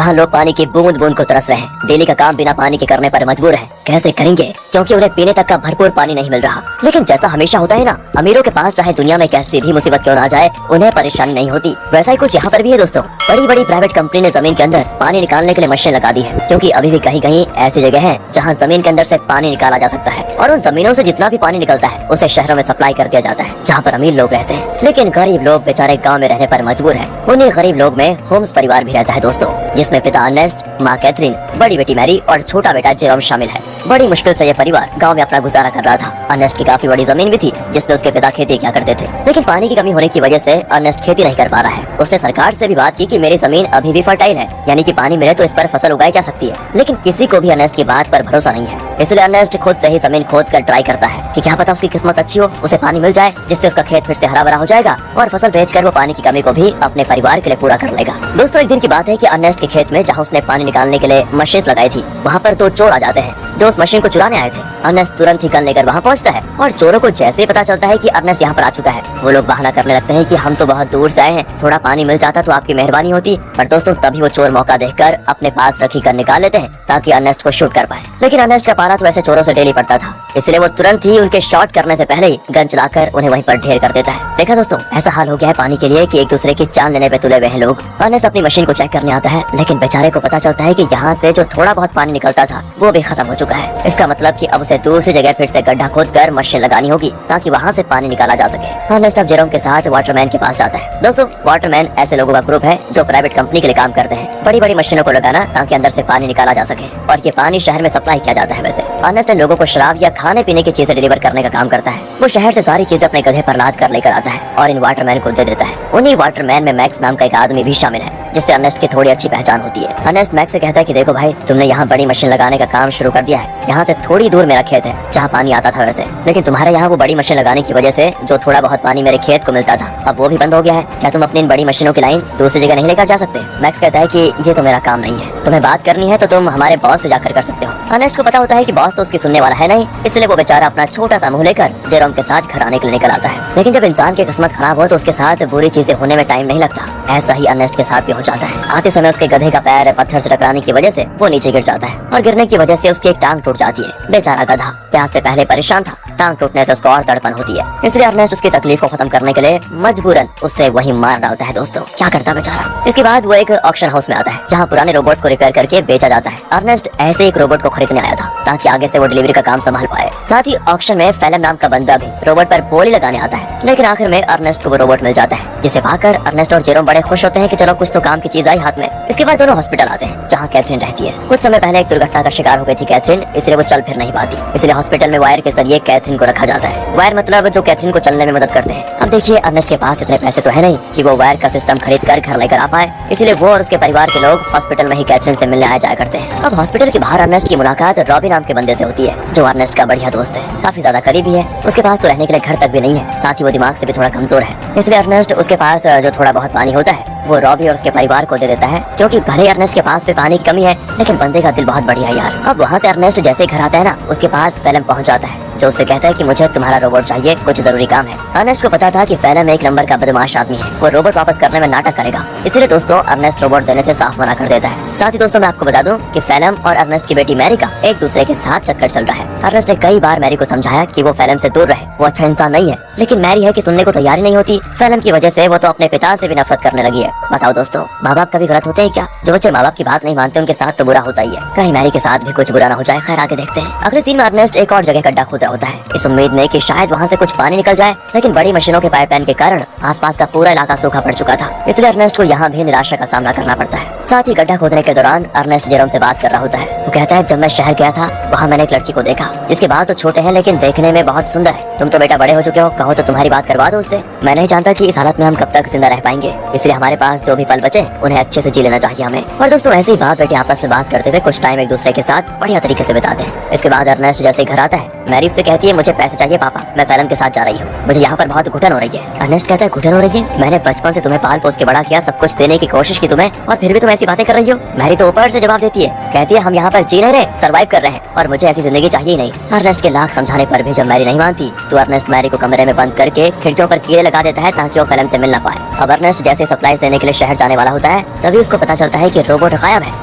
जहाँ लोग पानी की बूंद बूंद को तरस रहे हैं, डेली का काम बिना पानी के करने पर मजबूर है। कैसे करेंगे, क्योंकि उन्हें पीने तक का भरपूर पानी नहीं मिल रहा। लेकिन जैसा हमेशा होता है ना, अमीरों के पास चाहे दुनिया में कैसी भी मुसीबत क्यों ना जाए, उन्हें परेशानी नहीं होती। वैसा ही कुछ यहाँ पर भी है दोस्तों। बड़ी बड़ी प्राइवेट कंपनी ने जमीन के अंदर पानी निकालने के लिए मशीन लगा दी है, क्योंकि अभी भी कहीं कहीं ऐसी जगह है जहाँ जमीन के अंदर से पानी निकाला जा सकता है, और उन जमीनों से जितना भी पानी निकलता है उसे शहरों में सप्लाई कर दिया जाता है, जहाँ पर अमीर लोग रहते हैं। लेकिन गरीब लोग बेचारे गाँव में रहने पर मजबूर है। उन्हीं गरीब लोग में होम्स परिवार भी रहता है दोस्तों, जिसमें पिता अर्नेस्ट, माँ कैथरीन, बड़ी बेटी मैरी और छोटा बेटा जेरोम शामिल है। बड़ी मुश्किल से ये परिवार गांव में अपना गुजारा कर रहा था। अर्नेस्ट की काफी बड़ी जमीन भी थी, जिसमें उसके पिता खेती किया करते थे। लेकिन पानी की कमी होने की वजह से अर्नेस्ट खेती नहीं कर पा रहा है। उसने सरकार से भी बात की कि मेरी जमीन अभी भी फर्टाइल है, यानी कि पानी मिले तो इस पर फसल उगाई जा सकती है। लेकिन किसी को भी अर्नेस्ट की बात पर भरोसा नहीं है। इसलिए अर्नेस्ट खुद से ही जमीन खोद कर ट्राई करता है कि क्या पता उसकी किस्मत अच्छी हो, उसे पानी मिल जाए, जिससे उसका खेत फिर से हरा भरा हो जाएगा और फसल बेचकर वो पानी की कमी को भी अपने परिवार के लिए पूरा कर लेगा। दोस्तों, एक दिन की बात है कि अर्नेस्ट के खेत में जहाँ उसने पानी निकालने के लिए मशीन लगाई थी, वहाँ पर 2 चोर आ जाते हैं जो उस मशीन को चुराने आए थे। अर्नेस्ट तुरंत ही गन लेकर वहाँ पहुँचता है, और चोरों को जैसे ही पता चलता है कि अर्नेस्ट यहाँ पर आ चुका है, वो लोग बहाना करने लगते हैं कि हम तो बहुत दूर से आए हैं, थोड़ा पानी मिल जाता तो आपकी मेहरबानी होती। पर दोस्तों, तभी वो चोर मौका देखकर अपने पास रखी गन निकाल लेते हैं ताकि अर्नेस्ट को शूट कर पाए। लेकिन अर्नेस्ट का पारा तो ऐसे चोरों से डेली पड़ता था, इसलिए वो तुरंत ही उनके शॉट करने से पहले ही गन चलाकर उन्हें वहीं पर ढेर कर देता है। देखा दोस्तों, ऐसा हाल हो गया है पानी के लिए कि एक दूसरे की जान लेने पे तुले हुए हैं लोग। अर्नेस्ट अपनी मशीन को चेक करने आता है, लेकिन बेचारे को पता चलता है कि यहाँ से जो थोड़ा बहुत पानी निकलता था वो भी खत्म हो चुका है। इसका मतलब कि अब उसे दूसरी जगह फिर से गड्ढा खोदकर मशीन लगानी होगी ताकि वहाँ से पानी निकाला जा सके। अर्नेस्ट अब जेरोम के साथ वाटरमैन के पास जाता है। दोस्तों, वाटरमैन ऐसे लोगों का ग्रुप है जो प्राइवेट कंपनी के लिए काम करते हैं, बड़ी बड़ी मशीनों को लगाना ताकि अंदर से पानी निकाला जा सके, और ये पानी शहर में सप्लाई किया जाता है। वैसे अर्नेस्ट लोगों को शराब या खाने पीने की चीजें डिलीवर करने का काम करता है। वो शहर से सारी चीजें अपने गधे पर लाद कर लेकर आता है और इन वाटरमैन को दे देता है। उन्हीं वाटरमैन में मैक्स नाम का एक आदमी भी शामिल है, जिससे अर्नेस्ट की थोड़ी अच्छी पहचान होती है। अर्नेस्ट मैक्स से कहता है कि देखो भाई, तुमने यहाँ बड़ी मशीन लगाने का काम शुरू कर दिया है। यहाँ से थोड़ी दूर मेरा खेत है जहाँ पानी आता था वैसे, लेकिन तुम्हारे यहाँ वो बड़ी मशीन लगाने की वजह से जो थोड़ा बहुत पानी मेरे खेत को मिलता था, अब वो भी बंद हो गया है। क्या तुम अपनी इन बड़ी मशीनों की लाइन दूसरी जगह नहीं लेकर जा सकते? मैक्स कहता है कि ये तो मेरा काम नहीं है, तुम्हें बात करनी है तो तुम हमारे बॉस से जाकर कर सकते हो। अर्नेस्ट को पता होता है कि बॉस तो उसकी सुनने वाला है नहीं, इसलिए वो बेचारा अपना छोटा सा मुंह लेकर जेरोम के साथ घर आने के लिए निकल आता है। लेकिन जब इंसान की किस्मत खराब हो तो उसके साथ बुरी चीजें होने में टाइम नहीं लगता। ऐसा ही अर्नेस्ट के साथ भी हो जाता है। आते समय उसके गधे का पैर पत्थर से टकराने की वजह से वो नीचे गिर जाता है, और गिरने की वजह से उसकी एक टांग टूट जाती है। बेचारा गधा प्यास से पहले परेशान था, टांग टूटने से उसको और तड़पन होती है, इसलिए अर्नेस्ट उसकी तकलीफ को खत्म करने के लिए मजबूरन उससे वही मार डालता है। दोस्तों, क्या करता बेचारा। इसके बाद वो एक ऑक्शन हाउस में आता है जहाँ पुराने रोबोट्स को रिपेयर करके बेचा जाता है। अर्नेस्ट ऐसे एक रोबोट को खरीदने आया था ताकि आगे से वो डिलीवरी का काम संभाल पाए। साथ ही ऑक्शन में फेलम नाम का बंदा भी रोबोट पर बोली लगाने आता है, लेकिन आखिर में अर्नेस्ट को वो रोबोट मिल जाता है, जिसे पाकर अर्नेस्ट और जेरोम बड़े खुश होते हैं कि चलो कुछ तो काम की चीज आई हाथ में। इसके बाद दोनों हॉस्पिटल आते हैं जहाँ कैथरीन रहती है। कुछ समय पहले एक दुर्घटना का शिकार हो गई थी कैथरीन, इसलिए वो चल फिर नहीं पाती, इसलिए हॉस्पिटल में वायर के जरिए कैथरीन को रखा जाता है। वायर मतलब जो कैथरीन को चलने में मदद करते हैं। अब देखिए, अर्नेस्ट के पास इतने पैसे तो है नहीं कि वो वायर का सिस्टम खरीद कर घर लेकर आ पाए, इसलिए वो और उसके परिवार के लोग हॉस्पिटल में ही कैथरीन से मिलने आया जाया करते हैं। अब हॉस्पिटल के बाहर अर्नेस्ट की मुलाकात रॉबी नाम के बंदे से होती है, जो अर्नेस्ट का बढ़िया दोस्त है, काफी ज्यादा करीबी है। उसके पास तो रहने के लिए घर तक भी नहीं है, साथ ही वो दिमाग से भी थोड़ा कमजोर है, इसलिए अर्नेस्ट उसके पास जो थोड़ा बहुत पानी होता है वो रॉबी और उसके परिवार को दे देता है, क्योंकि भले अर्नेस्ट के पास भी पानी की कमी है, लेकिन बंदे का दिल बहुत बढ़िया है यार। अब वहाँ से अर्नेस्ट जैसे घर आता है ना, उसके पास फेलम पहुँच जाता है, जो उससे कहता है कि मुझे तुम्हारा रोबोट चाहिए, कुछ जरूरी काम है। अर्नेस्ट को पता था कि फेलम एक नंबर का बदमाश आदमी है, वो रोबोट वापस करने में नाटक करेगा, इसलिए दोस्तों अर्नेस्ट रोबोट देने से साफ मना कर देता है। साथ ही दोस्तों, मैं आपको बता दूं कि फेलम और अर्नेस्ट की बेटी मैरी का एक दूसरे के साथ चक्कर चल रहा है। अर्नेस्ट ने कई बार मैरी को समझाया कि वो फेलम से दूर रहे, वो अच्छा इंसान नहीं है, लेकिन मैरी है कि सुनने को तैयार नहीं होती। फेलम की वजह से वो तो अपने पिता से भी नफरत करने लगी है। बताओ दोस्तों, माँ बाप कभी गलत होते हैं क्या? जो बच्चे माँ बाप की बात नहीं मानते उनके साथ तो बुरा होता ही है, कहीं मैरी के साथ भी कुछ बुरा ना हो जाए। खैर, आगे देखते हैं। अगले सीन में अर्नेस्ट एक और जगह गड्ढा खोद रहा होता है, इस उम्मीद में कि शायद वहाँ से कुछ पानी निकल जाए, लेकिन बड़ी मशीनों के पाइपलाइन के कारण आसपास का पूरा इलाका सूखा पड़ चुका था, इसलिए अर्नेस्ट को यहाँ भी निराशा का सामना करना पड़ता है। साथ ही गड्ढा खोदने के दौरान अर्नेस्ट जेरोम से बात कर रहा होता है। वो कहता है, जब मैं शहर गया था वहाँ मैंने एक लड़की को देखा जिसके बाल तो छोटे हैं लेकिन देखने में बहुत सुंदर है। तुम तो बेटा बड़े हो चुके हो, कहो तो तुम्हारी बात करवा दो उससे। मैं नहीं जानता कि इस हालत में हम कब तक जिंदा रह पाएंगे, इसलिए हमारे पास जो भी पल बचे उन्हें अच्छे से जी लेना चाहिए हमें। और दोस्तों, ऐसे ही बात बेटे आपस में बात करते हुए कुछ टाइम एक दूसरे के साथ बढ़िया तरीके से बिताते हैं। इसके बाद अर्नेस्ट जैसे घर आता है मैरी उससे कहती है मुझे पैसे चाहिए पापा, मैं फैलम के साथ जा रही हूँ, मुझे यहाँ पर बहुत घुटन हो रही है। अर्नेस्ट कहता है घुटन हो रही है? मैंने बचपन से तुम्हें पाल पोस के बड़ा किया, सब कुछ देने की कोशिश की तुम्हें, और फिर भी तुम ऐसी बातें कर रही हो। मैरी तो ऊपर से जवाब देती है, कहती है हम यहाँ पर जी नहीं रहे, सर्वाइव कर रहे हैं और मुझे ऐसी जिंदगी चाहिए ही नहीं। अर्नेस्ट के लाख समझाने पर भी जब मैरी नहीं मानती तो अर्नेस्ट मैरी को कमरे में बंद करके खिड़कियों पर कीड़े लगा देता है ताकि वो फैलम से मिल ना पाए। अब अर्नेस्ट जैसे सप्लाईज लेने के लिए शहर जाने वाला होता है तभी उसको पता चलता है कि रोबोट गायब है।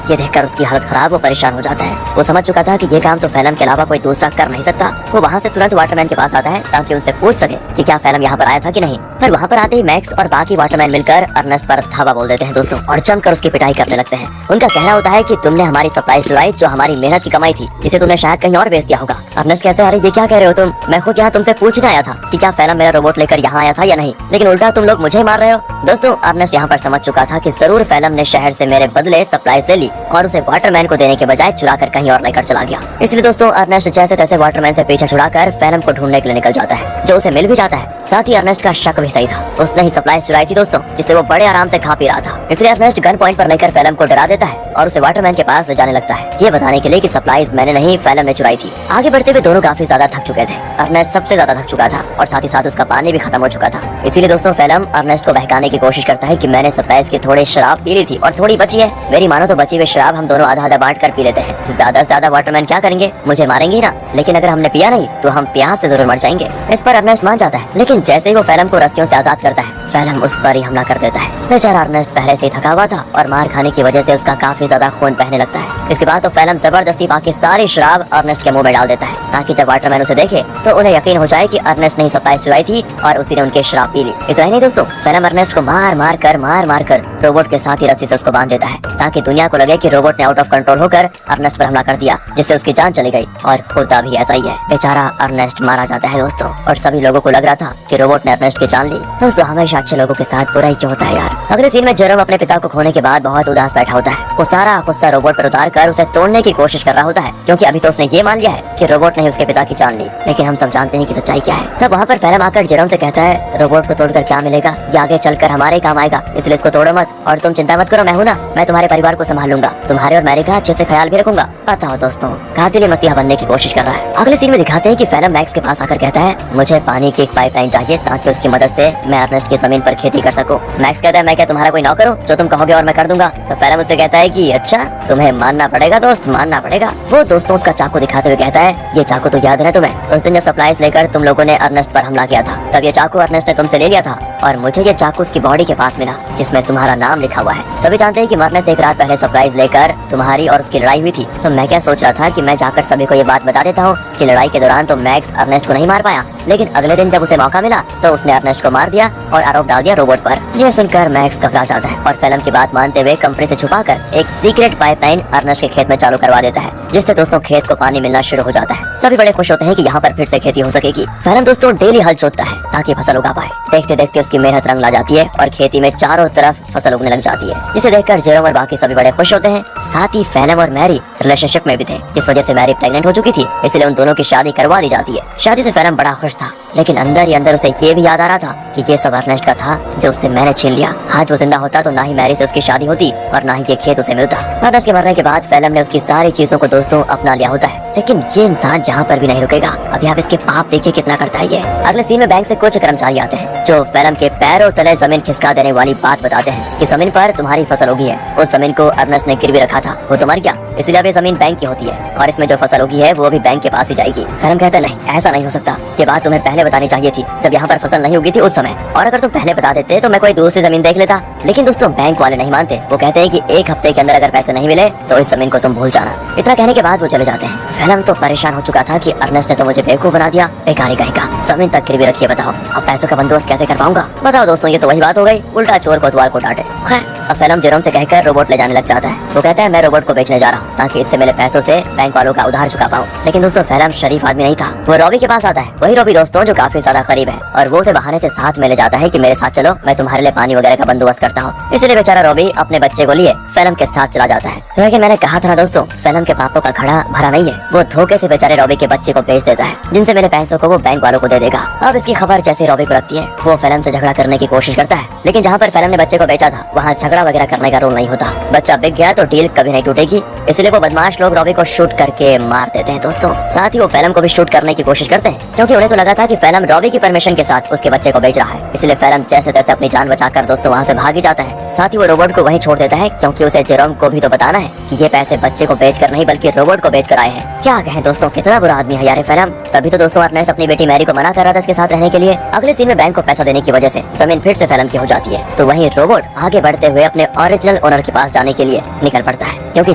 ये देखकर उसकी हालत खराब, वो परेशान हो जाता है। वो समझ चुका था कि ये काम तो फैलम के अलावा कोई दूसरा कर नहीं सकता। वो वहाँ से तुरंत वाटरमैन के पास आता है ताकि उनसे पूछ सके कि क्या फैलम यहाँ पर आया था कि नहीं। पर वहाँ पर आते ही मैक्स और बाकी वाटरमैन मिलकर अर्नेस्ट पर धावा बोल देते हैं दोस्तों, और जमकर उसकी पिटाई करने लगते हैं। उनका कहना होता है कि तुमने हमारी सप्लाई चुराई, जो हमारी मेहनत की कमाई थी, इसे तुमने शायद कहीं और बेच दिया होगा। अर्नेस्ट कहते हैं अरे ये क्या कह रहे हो तुम, मैं खुद यहाँ तुमसे पूछने आया था कि क्या फैलम मेरा रोबोट लेकर यहाँ आया था या नहीं, लेकिन उल्टा तुम लोग मुझे मार रहे हो। दोस्तों अर्नेस्ट यहाँ पर समझ चुका था कि जरूर फैलम ने शहर से मेरे बदले सप्लाईज ले ली और उसे वाटरमैन को देने के बजाय चुरा कर कहीं और लेकर चला गया। इसलिए दोस्तों अर्नेस्ट जैसे तैसे वाटरमैन से पीछे छुड़ाकर फैलम को ढूंढने के लिए निकल जाता है, जो उसे मिल भी जाता है। साथ ही अर्नेस्ट का शक भी सही था, उसने ही सप्लाईज चुराई थी दोस्तों, जिससे वो बड़े आराम से खा पी रहा था। इसलिए अर्नेस्ट गन पॉइंट पर लेकर फैलम को डरा देता है और उसे वाटरमैन के पास ले जाने लगता है, ये बताने के लिए कि सप्लाईज मैंने नहीं फैलम ने चुराई थी। आगे बढ़ते हुए दोनों काफी ज्यादा थक चुके थे। अर्नेस्ट सबसे ज्यादा थक चुका था और साथ ही साथ उसका पानी भी खत्म हो चुका था। इसीलिए दोस्तों फैलम अर्नेस्ट को बहकाने की कोशिश करता है कि मैंने सप्लाईज की थोड़ी शराब पी ली थी और थोड़ी बची है, मेरी मानो तो बची हुई शराब हम दोनों आधा आधा बांट कर पी लेते हैं। ज्यादा से ज्यादा वाटरमैन क्या करेंगे, मुझे मारेंगे ही ना, लेकिन अगर हमने पिया नहीं तो हम प्यास से जरूर मर जाएंगे। इस पर अर्नेस्ट मान जाता है, लेकिन जैसे ही वो फैलम को रस्सियों से आजाद करता है फैलम उस पर ही हमला कर देता है। बेचारा अर्नेस्ट पहले से ही थका हुआ था और मार खाने की वजह से उसका काफी ज्यादा खून बहने लगता है। इसके बाद तो फैलम जबरदस्ती बाकी सारी शराब अर्नेस्ट के मुंह में डाल देता है ताकि जब वाटरमैन उसे देखे तो उन्हें यकीन हो जाए कि अर्नेस्ट ने ही सप्लाई चुराई थी और उसी ने उनकी शराब पी ली। इतना ही नहीं दोस्तों, फैलम अर्नेस्ट को मार मार कर रोबोट के साथ ही रस्सी से उसको बांध देता है ताकि दुनिया को लगे कि रोबोट ने आउट ऑफ कंट्रोल होकर अर्नेस्ट पर हमला कर दिया, जिससे उसकी जान चली गई। और होता भी ऐसा ही है, बेचारा अर्नेस्ट मारा जाता है दोस्तों, और सभी लोगों को लग रहा था कि रोबोट ने अर्नेस्ट की जान ली। दोस्तों हमेशा अच्छे लोगों के साथ बुरा ही क्यों होता है यार। अगले सीन में जेरोम अपने पिता को खोने के बाद बहुत उदास बैठा होता है। वो सारा गुस्सा रोबोट पर उतार कर उसे तोड़ने की कोशिश कर रहा होता है, क्योंकि अभी तो उसने ये मान लिया है कि रोबोट ने ही उसके पिता की जान ली। लेकिन हम सब जानते हैं कि सच्चाई क्या है। तब वहाँ पर फैलम आकर जेरोम से कहता है रोबोट को तोड़कर क्या मिलेगा, ये आगे चलकर हमारे काम आएगा, इसलिए इसको तोड़ो मत और तुम चिंता मत करो, मैं हूँ ना, मैं तुम्हारे परिवार को संभाल लूंगा, तुम्हारे और मैरी का अच्छे से ख्याल भी रखूंगा। पता हो दोस्तों कातिल मसीहा बनने की कोशिश कर रहा है। अगले सीन में दिखाते हैं कि फैलम मैक्स के पास आकर कहता है मुझे पानी की एक पाइपलाइन चाहिए ताकि उसकी मदद से मैं अर्नेस्ट की जमीन पर खेती कर सकूं। मैक्स कहता है मैं क्या तुम्हारा कोई नौकर हूँ, जो तुम कहोगे और मैं कर दूंगा। तो फैलम उससे कहता है कि अच्छा तुम्हें मानना पड़ेगा दोस्त, मानना पड़ेगा। वो दोस्तों उसका चाकू दिखाते हुए कहता है ये चाकू तो याद है ना तुम्हें, उस दिन जब सप्लाईज लेकर तुम लोगों ने अर्नेस्ट पर हमला किया था, तब ये चाकू अर्नेस्ट ने तुमसे ले लिया था और मुझे ये चाकू उसकी बॉडी के पास मिला जिसमें तुम्हारा नाम लिखा हुआ है। सभी जानते हैं कि मरने से एक रात पहले सरप्राइज लेकर तुम्हारी और उसकी लड़ाई हुई थी। तो मैं क्या सोच रहा था कि मैं जाकर सभी को ये बात बता देता हूँ कि लड़ाई के दौरान तो मैक्स अर्नेस्ट को नहीं मार पाया, लेकिन अगले दिन जब उसे मौका मिला तो उसने अर्नेस्ट को मार दिया और आरोप डाल दिया रोबोट पर। यह सुनकर मैक्स घबरा जाता है और फैलम की बात मानते हुए कंपनी से छुपाकर एक सीक्रेट पाइपलाइन अर्नेस्ट के खेत में चालू करवा देता है, जिससे दोस्तों खेत को पानी मिलना शुरू हो जाता है। सभी बड़े खुश होते हैं कि यहाँ पर फिर से खेती हो सकेगी। फैलम दोस्तों डेली हल जोतता है ताकि फसल उगा पाए। देखते देखते उसकी मेहनत रंग ला जाती है और खेती में चारों तरफ फसल उगने लग जाती है, जिसे देखकर जेरोम और बाकी सभी बड़े खुश होते हैं। साथ ही फैलम और मैरी रिलेशनशिप में भी थे, जिस वजह से मैरी प्रेग्नेंट हो चुकी थी, इसलिए उन दोनों की शादी करवा दी जाती है। शादी से फैलम बड़ा खुश था, लेकिन अंदर ही अंदर उसे ये भी याद आ रहा था कि ये सब अर्नेस्ट का था जो उससे मैंने छीन लिया। आज वो जिंदा होता तो ना ही मैरी से उसकी शादी होती और ना ही ये खेत उसे मिलता। अर्नेस्ट के मरने के बाद फैलम ने उसकी सारी चीजों को दोस्तों अपना लिया होता है, लेकिन ये इंसान यहाँ पर भी नहीं रुकेगा। अभी आप इसके पाप देखिए कितना करता है ये। अगले सीन में बैंक से कुछ कर्मचारी आते हैं जो फैलम के पैरों तले जमीन खिसका देने वाली बात बताते हैं कि जमीन पर तुम्हारी फसल उगी है। उस जमीन को अर्नेस्ट ने गिरवी रखा था, वो तो मर गया, इसलिए अब ये जमीन बैंक की होती है और इसमें जो फसल उगी है वो भी बैंक के पास ही जाएगी। फैलम कहता है नहीं ऐसा नहीं हो सकता, ये बात तुम्हें पहले बतानी चाहिए थी जब यहाँ पर फसल नहीं उगी थी उस समय, और अगर तुम पहले बता देते तो मैं कोई दूसरी जमीन देख लेता। लेकिन दोस्तों बैंक वाले नहीं मानते, वो कहते हैं कि एक हफ्ते के अंदर अगर पैसे नहीं मिले तो इस जमीन को तुम भूल जाना। इतना कहने के बाद वो चले जाते हैं। फैलम तो परेशान हो चुका था कि अर्नेस्ट ने तो मुझे बेवकूफ बना दिया, बेकारी कहेगा, जमीन तक गिरवी रखिए, बताओ अब पैसों का बंदोबस्त कैसे कर पाऊंगा। बताओ दोस्तों ये तो वही बात हो गई, उल्टा चोर कोतवाल को डांटे। खैर अब फैलम जेरोम से कहकर रोबोट ले जाने लग जाता है। वो कहता है मैं रोबोट को बेचने जा रहा हूँ ताकि इससे मिले पैसों से बैंक वालों का उधार चुका पाऊँ। लेकिन दोस्तों फैलम शरीफ आदमी नहीं था, वो रॉबी के पास आता है, वही रॉबी दोस्तों जो काफी ज्यादा करीब है, और वो उसे बहाने से साथ में ले जाता है कि मेरे साथ चलो, मैं तुम्हारे लिए पानी वगैरह का बंदोबस्त करता हूँ। इसलिए बेचारा रॉबी अपने बच्चे को लिए फैलम के साथ चला जाता है। लेकिन मैंने कहा था ना दोस्तों फैलम के पापों का घड़ा भरा नहीं है, वो धोखे से बेचारे रॉबी के बच्चे को बेच देता है, जिनसे मेरे पैसों को वो बैंक वालों को दे देगा। अब इसकी खबर जैसे रॉबी को लगती है वो फैलम से झगड़ा करने की कोशिश करता है, लेकिन जहाँ पर फैलम ने बच्चे को बेचा था वहाँ झगड़ा झगड़ा वगैरह करने का रोल नहीं होता। बच्चा बिक गया तो डील कभी नहीं टूटेगी, इसलिए वो बदमाश लोग रॉबी को शूट करके मार देते हैं दोस्तों। साथ ही वो फैलम को भी शूट करने की कोशिश करते हैं, क्योंकि उन्हें तो लगा था कि फैलम रॉबी की परमिशन के साथ उसके बच्चे को बेच रहा है। इसलिए फैलम जैसे तैसे अपनी जान बचाकर दोस्तों वहाँ से भाग ही जाता है। साथ ही वो रोबोट को वहीं छोड़ देता है, क्योंकि उसे जेरोम को भी तो बताना है कि ये पैसे बच्चे को बेचकर नहीं बल्कि रोबोट को बेच कर आए हैं। क्या कहें दोस्तों, कितना बुरा आदमी है यार फैलम। तभी तो दोस्तों अर्नेस्ट अपनी बेटी मैरी को मना कर रहा था इसके साथ रहने के लिए। अगले सीन में बैंक को पैसा देने की वजह से जमीन फिर से फैलम की हो जाती है, तो वहीं रोबोट आगे बढ़ते हुए अपने ओरिजिनल ओनर के पास जाने के लिए निकल पड़ता है, क्योंकि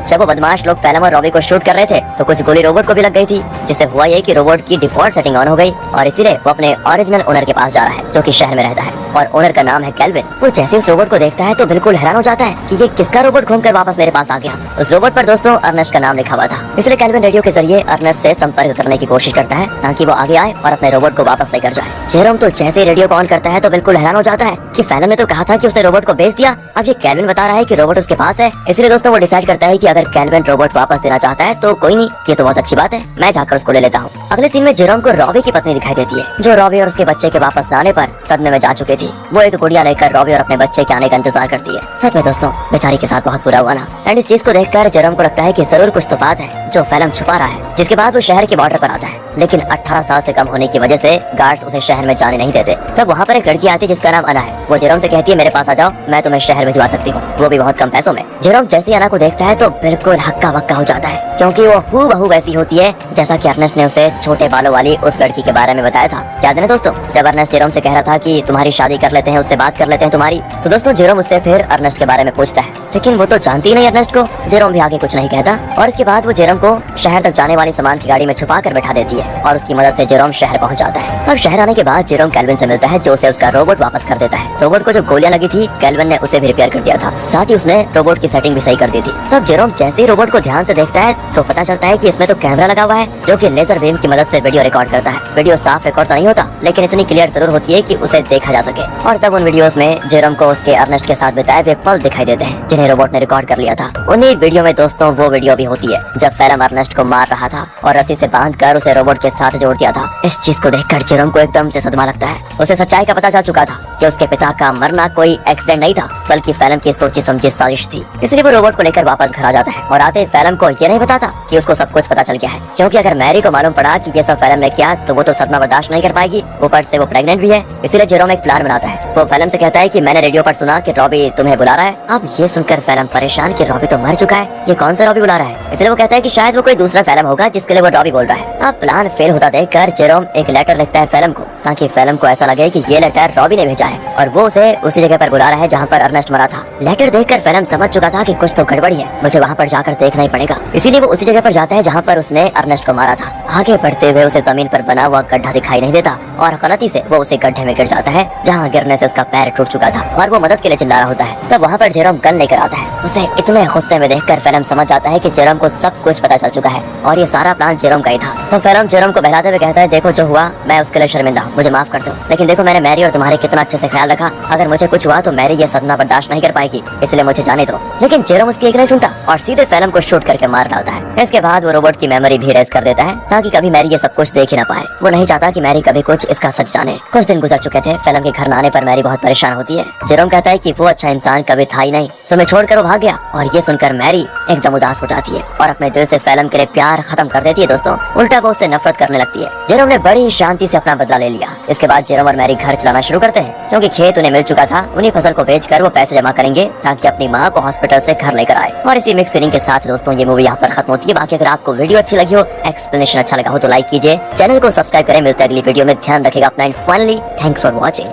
जब वो बदमाश लोग फैलम और रॉबी को शूट कर रहे थे तो कुछ गोली रोबोट को भी लग गई थी, जिससे हुआ ये कि रोबोट की डिफॉल्ट सेटिंग ऑन हो गई और इसीलिए वो अपने ओरिजिनल ओनर के पास जा रहा है, जो कि शहर में रहता है और ओनर का नाम है कैल्विन। वो जैसे उस रोबोट को देखता है तो बिल्कुल हैरान हो जाता है कि ये किसका रोबोट घूमकर वापस मेरे पास आ गया। उस रोबोट पर दोस्तों अर्नेस्ट का नाम लिखा हुआ था, इसलिए कैल्विन रेडियो के जरिए अर्नेस्ट से संपर्क करने की कोशिश करता है ताकि वो आगे आए और अपने रोबोट को वापस लेकर जाए। जेरोम तो जैसे ही रेडियो को ऑन करता है तो बिल्कुल हैरान हो जाता है कि फैलम ने तो कहा था कि उसने रोबोट को बेच दिया, अब ये कैल्विन बता रहा है कि रोबोट उसके पास है। इसलिए दोस्तों वो डिसाइड करता है कि अगर कैल्विन रोबोट वापस देना चाहता है तो कोई नहीं, ये तो बहुत अच्छी बात है, मैं जाकर उसको ले लेता हूँ। अगले सीन में जेरोम को रॉबी की पत्नी दिखाई देती है, जो रॉबी और उसके बच्चे के वापस आने पर सदमे में जा चुकी थी। वो एक गुड़िया लेकर रॉबी और अपने बच्चे के आने का इंतजार करती है। सच में दोस्तों बेचारी के साथ बहुत बुरा हुआ ना। एंड इस चीज को देखकर जेरोम को लगता है कि जरूर कुछ तो बात है जो फैलम छुपा रहा है। जिसके बाद वो शहर के बॉर्डर पर आता है, लेकिन 18 साल से कम होने की वजह से गार्ड्स उसे शहर में जाने नहीं देते। तब वहाँ पर एक लड़की आती है जिसका नाम अना है। वो जेरोम से कहती है मेरे पास आ जाओ, मैं तुम्हें शहर भिजवा सकती हूँ, वो भी बहुत कम पैसों में। जेरोम जैसे अना को देखता है तो बिल्कुल हक्का बक्का हो जाता है, क्योंकि वो हूबहू वैसी होती है जैसा कि अर्नेस्ट ने उसे छोटे बालों वाली उस लड़की के बारे में बताया था। याद है ना दोस्तों, जब अर्नेस्ट जेरोम से कह रहा था कि तुम्हारी शादी कर लेते हैं, उससे बात कर लेते हैं तुम्हारी, तो दोस्तों जेरोम उससे फिर अर्नेस्ट के बारे में पूछता है, लेकिन वो तो जानती नहीं अर्नेस्ट को। जेरोम भी आगे कुछ नहीं कहता और इसके बाद वो जेरोम को शहर तक जाने वाली सामान की गाड़ी में छुपा कर बैठा देती है और उसकी मदद से जेरोम शहर पहुंच जाता है। अब शहर आने के बाद जेरोम कैल्विन से मिलता है, जो उसे उसका रोबोट वापस कर देता है। रोबोट को जो गोलियां लगी थी कैल्विन ने उसे भी रिपेयर कर दिया था, साथ ही उसने रोबोट की सेटिंग भी सही कर दी थी। तब जेरोम जैसे ही रोबोट को ध्यान से देखता है तो पता चलता है कि इसमें तो कैमरा लगा हुआ है, जो कि लेजर बीम की मदद से वीडियो रिकॉर्ड करता है। वीडियो साफ रिकॉर्ड तो नहीं होता, लेकिन इतनी क्लियर जरूर होती है कि उसे देखा जा सके। और तब उन वीडियोस में जेरोम को उसके अर्नेस्ट के साथ बिताए हुए पल दिखाई देते हैं, जिन्हें रोबोट ने रिकॉर्ड कर लिया था। उन्हीं वीडियो में दोस्तों वो वीडियो भी होती है जब फैलम अर्नेस्ट को मार रहा था और रस्सी से बांधकर उसे रोबोट के साथ जोड़ दिया था। इस चीज को देखकर जेरोम को एकदम से सदमा लगता है। उसे सच्चाई का पता चल चुका था कि उसके पिता का मरना कोई एक्सीडेंट नहीं था, बल्कि फैलम की सोची समझी साजिश थी। इसलिए वो रोबोट को लेकर वापस घर आ जाता है और आते ही फैलम को ये नहीं बताता कि उसको सब कुछ पता चल गया है, क्योंकि अगर मैरी को मालूम पड़ा कि ये सब फैलम ने किया तो वो तो सदमा बर्दाश्त नहीं कर पाएगी। ऊपर से वो प्रेग्नेंट भी है। इसलिए जेरोम एक प्लान बनाता है। वो फैलम से कहता है कि मैंने रेडियो पर सुना कि रॉबी तुम्हें बुला रहा है। अब ये सुनकर फैलम परेशान कि रॉबी तो मर चुका है, ये कौन सा रॉबी बुला रहा है। इसलिए वो कहता है कि शायद वो कोई दूसरा फैलम होगा जिसके लिए वो रॉबी बोल रहा है। अब प्लान फेल होता देखकर जेरोम एक लेटर लिखता है फैलम को, ताकि फैलम को ऐसा लगे कि ये लेटर रॉबी ने भेजा है और वो उसे उसी जगह पर बुला रहा है जहाँ पर अर्नेस्ट मरा था। लेटर देखकर फैलम समझ चुका था कि कुछ तो गड़बड़ी है, मुझे वहाँ पर जाकर देखना ही पड़ेगा। इसीलिए वो उसी जगह पर जाता है जहाँ पर उसने अर्नेस्ट को मारा था। आगे बढ़ते हुए उसे जमीन पर बना हुआ गड्ढा दिखाई नहीं देता और गलती से वो उसे गड्ढे में गिर जाता है, जहाँ गिरने से उसका पैर टूट चुका था और वो मदद के लिए चिल्ला रहा होता है। तब वहाँ पर जेरोम गन लेकर आता है। उसे इतने गुस्से में देखकर फैलम समझ जाता है कि जेरोम को सब कुछ पता चल चुका है और ये सारा प्लान जेरोम का ही था। तो फैलम जेरोम को बहलाते हुए कहता है, देखो जो हुआ मैं उसके लिए शर्मिंदा हूँ, मुझे माफ कर दो, लेकिन देखो मैंने मैरी और तुम्हारे कितना अच्छे से ख्याल रखा, अगर मुझे कुछ हुआ तो मैरी ये सदमा बर्दाश्त नहीं कर पाएगी, इसलिए मुझे जाने दो। लेकिन जेरोम उसकी एक नहीं सुनता और सीधे फैलम को शूट करके मार डालता है। इसके बाद वो रोबोट की मेमोरी भी रेज कर देता है ताकि कभी मैरी ये सब कुछ देख ही ना पाए। वो नहीं चाहता कि मैरी कभी कुछ इसका सच जाने। कुछ दिन गुजर चुके थे। फैलम के घर न आने पर मैरी बहुत परेशान होती है। जेरोम कहता है कि वो अच्छा इंसान कभी था ही नहीं, तुम्हें छोड़कर वो भाग गया। और ये सुनकर मैरी एकदम उदास हो जाती है और अपने दिल से फैलम के लिए प्यार खत्म कर देती है। दोस्तों उल्टा वो उससे नफरत करने लगती है। जेरोम ने बड़ी शांति से अपना बदला ले लिया। इसके बाद जेरोम और मैरी घर चलाना शुरू करते हैं, क्योंकि खेत उन्हें मिल चुका था। उन्हीं फसल को बेचकर वो पैसे जमा करेंगे ताकि अपनी माँ को हॉस्पिटल से घर लेकर आए। और इसी मिक्स फीलिंग के साथ दोस्तों ये मूवी यहाँ पर खत्म होती है। बाकी अगर आपको वीडियो अच्छी लगी हो, एक्सप्लेनेशन अच्छा लगा हो तो लाइक कीजिए, चैनल को सब्सक्राइब करें। मिलते हैं अगली वीडियो में, ध्यान रखिएगा अपना। And finally thanks for watching.